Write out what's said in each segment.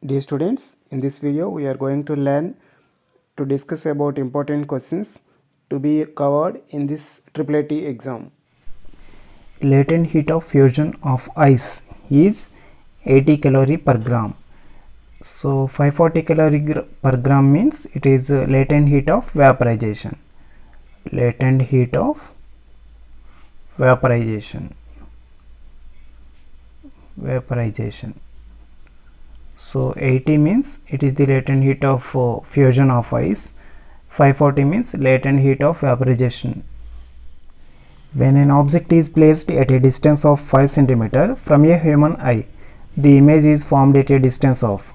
Dear students, in this video we are going to learn to discuss about important questions to be covered in this IIIT exam. Latent heat of fusion of ice is 80 calorie per gram. So 540 calorie per gram means it is latent heat of vaporization. Latent heat of vaporization. So 80 means it is the latent heat of fusion of ice. 540 means latent heat of vaporization. When an object is placed at a distance of 5 cm from a human eye, the image is formed at a distance of.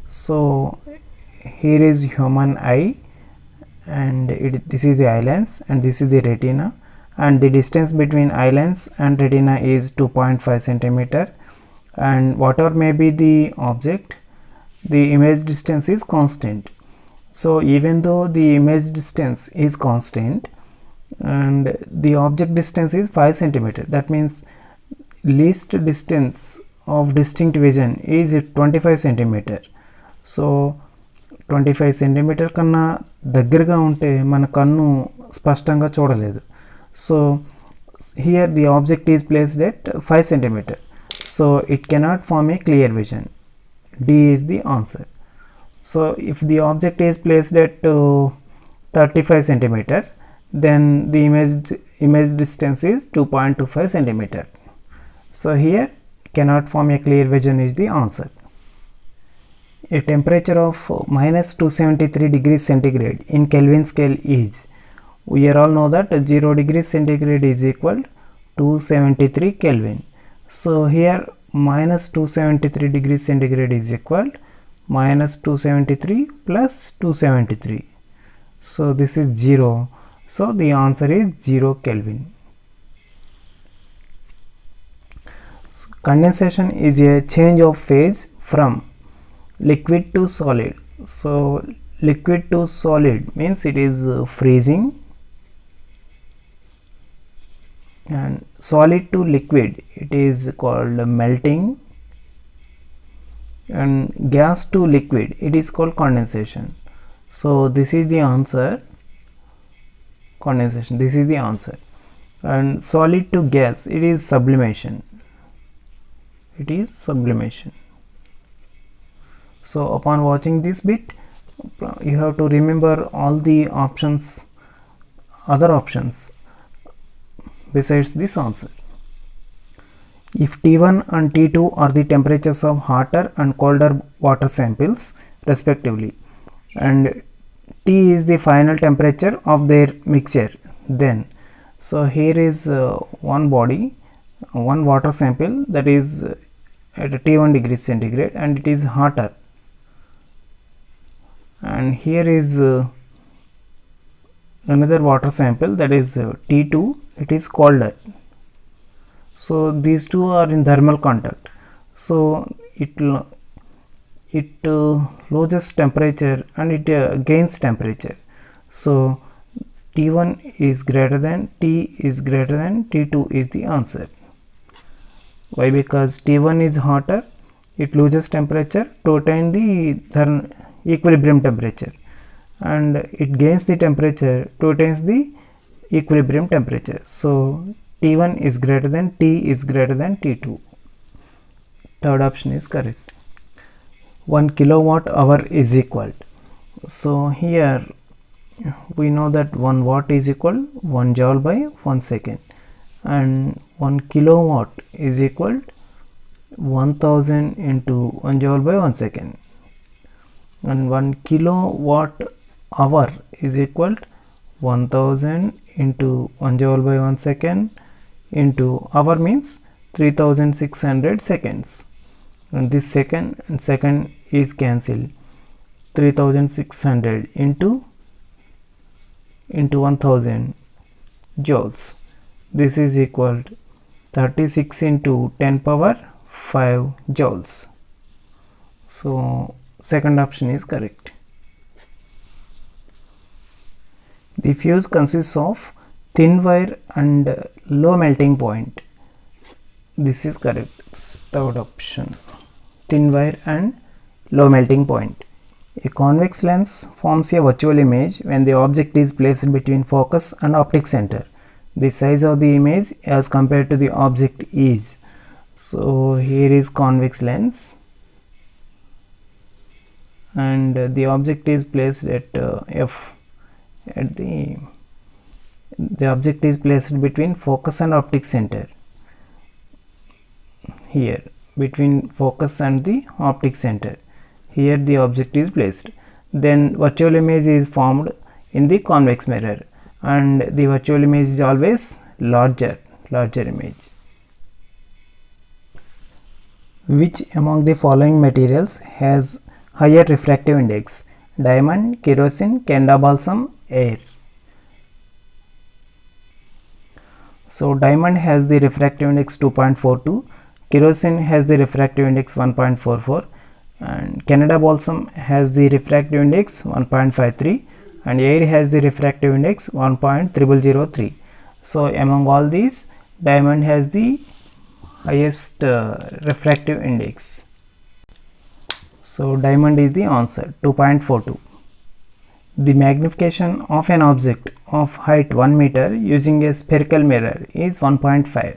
So here is human eye, and this is the eye lens, and this is the retina, and the distance between eye lens and retina is 2.5 cm, and whatever may be the object, the image distance is constant. So even though the image distance is constant and the object distance is 5 cm, that means least distance of distinct vision is 25 cm. So 25 centimetre కన్నా దగ్గరగా ఉంటే మన కన్ను స్పష్టంగా చూడలేదు. So here the object is placed at 5 centimetre, so it cannot form a clear vision. D is the answer. So if the object is placed at 35 centimeter, then the image distance is 2.25 centimeter. So here cannot form a clear vision is the answer. A temperature of minus 273 degrees centigrade in Kelvin scale is, we all know that 0 degrees centigrade is equal to 273 Kelvin. So here minus 273 degrees centigrade is equal minus 273 plus 273. So this is 0. So the answer is 0 Kelvin. So condensation is a change of phase from liquid to solid. So liquid to solid means it is freezing, and solid to liquid it is called melting, and gas to liquid it is called condensation. So this is the answer, condensation. This is the answer. And solid to gas it is sublimation. It is sublimation. So upon watching this bit, you have to remember all the options, other options besides this answer. If T1 and T2 are the temperatures of hotter and colder water samples respectively, and T is the final temperature of their mixture, then so here is one body, one water sample that is at T1 degrees centigrade and it is hotter, and here is another water sample that is T2, it is colder. So these two are in thermal contact, so it loses temperature and it gains temperature. So T1 is greater than, T is greater than T2 is the answer. Why? Because T1 is hotter, it loses temperature to attain the equilibrium temperature, and it gains the temperature to attain the equilibrium temperature. So T1 is greater than, T is greater than T2. Third option is correct. 1 kilowatt hour is equal. So here we know that 1 watt is equal 1 joule by 1 second, and 1 kilowatt is equal 1000 into 1 joule by 1 second, and 1 kilowatt hour is equal 1000 into 1 joule by 1 second into hour means 3600 seconds, and this second and second is cancelled. 3600 into 1000 joules, this is equal 36 into 10 power 5 joules. So second option is correct. The fuse consists of thin wire and low melting point. This is correct. Third option, thin wire and low melting point. A convex lens forms a virtual image when the object is placed between focus and optic center. The size of the image as compared to the object is. So here is convex lens, and the object is placed at f. At the object is placed between focus and optic center. Here between focus and the optic center. Here the object is placed. Then virtual image is formed in the convex mirror, and the virtual image is always larger image. Which among the following materials has higher refractive index? Diamond, kerosene, Canada balsam, air. So diamond has the refractive index 2.42, kerosene has the refractive index 1.44, and Canada balsam has the refractive index 1.53, and air has the refractive index 1.0003. So among all these, diamond has the highest refractive index. So diamond is the answer, 2.42. The magnification of an object of height 1 meter using a spherical mirror is 1.5.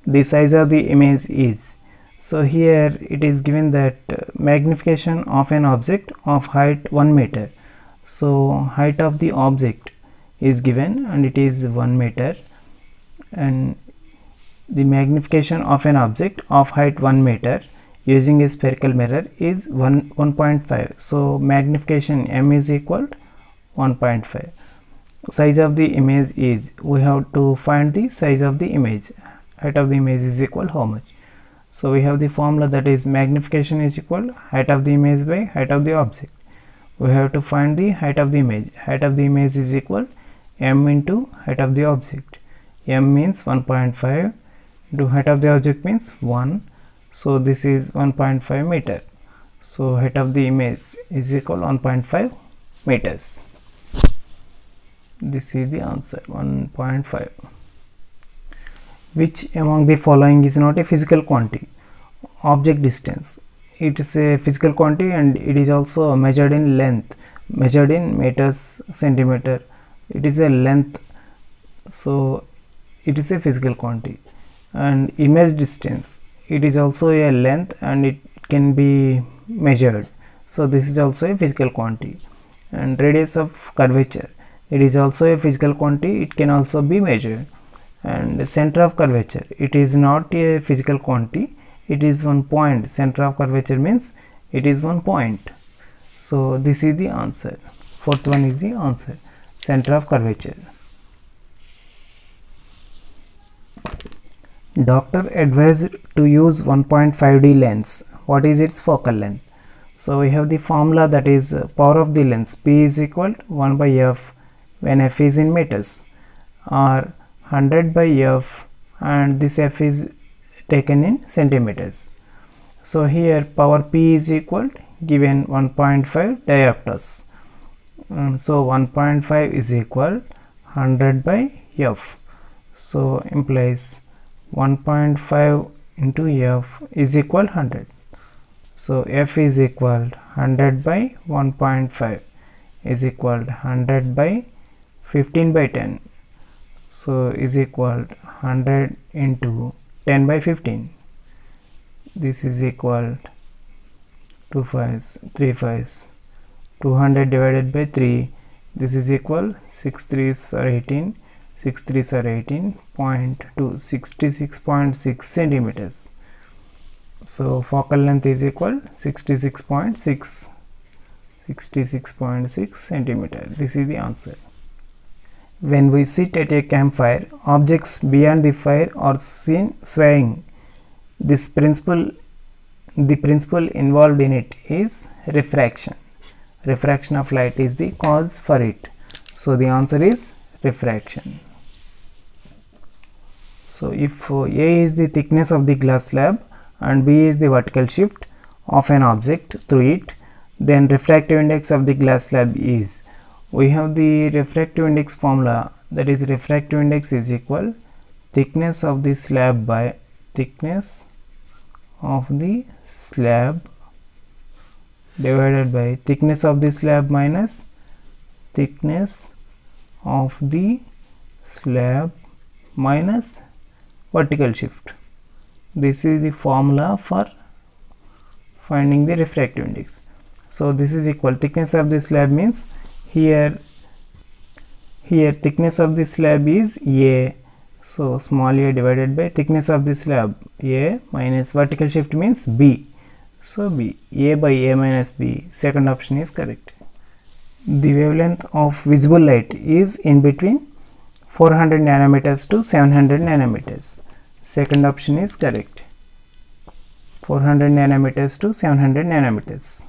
The size of the image is. So here it is given that magnification of an object of height 1 meter. So height of the object is given and it is 1 meter, and the magnification of an object of height 1 meter using a spherical mirror is 1.5. So magnification m is equal to 1.5. Size of the image is, we have to find the size of the image. Height of the image is equal how much? So we have the formula, that is magnification is equal to height of the image by height of the object. We have to find the height of the image. Height of the image is equal m into height of the object. M means 1.5 into height of the object means 1. So this is 1.5 meter. So height of the image is equal 1.5 meters. This is the answer, 1.5. Which among the following is not a physical quantity? Object distance. It is a physical quantity and it is also measured in length, measured in meters, centimeter. It is a length, so it is a physical quantity. And image distance, it is also a length and it can be measured. So this is also a physical quantity. And radius of curvature, it is also a physical quantity, it can also be measured. And center of curvature, it is not a physical quantity, it is one point. Center of curvature means it is one point. So this is the answer. Fourth one is the answer, center of curvature. Doctor advised to use 1.5D lens. What is its focal length? So we have the formula, that is power of the lens, P is equal to 1 by F when F is in meters, or 100 by F, and this F is taken in centimeters. So here power P is equal to given 1.5 diopters. So 1.5 is equal 100 by F. So implies 1.5 into F is equal 100. So F is equal 100 by 1.5 is equal 100 by 15 by 10. So is equal 100 into 10 by 15. This is equal 2 5s, 3 5s, 200 divided by 3. This is equal 6 3s are 18, 6 3s are 18.2, 66.6 centimeters. So focal length is equal 66.6 centimeter. This is the answer. When we sit at a campfire, objects beyond the fire are seen swaying. The principle involved in it is refraction. Refraction of light is the cause for it. So the answer is refraction. So if A is the thickness of the glass slab and B is the vertical shift of an object through it, then refractive index of the glass slab is, we have the refractive index formula, that is refractive index is equal thickness of the slab by thickness of the slab divided by thickness of the slab minus thickness of the slab minus vertical shift. This is the formula for finding the refractive index. So this is equal, thickness of the slab means here thickness of the slab is A, so small a divided by thickness of the slab A minus vertical shift means B, so B, A by A minus B, second option is correct. The wavelength of visible light is in between 400 nanometers to 700 nanometers, second option is correct, 400 nanometers to 700 nanometers.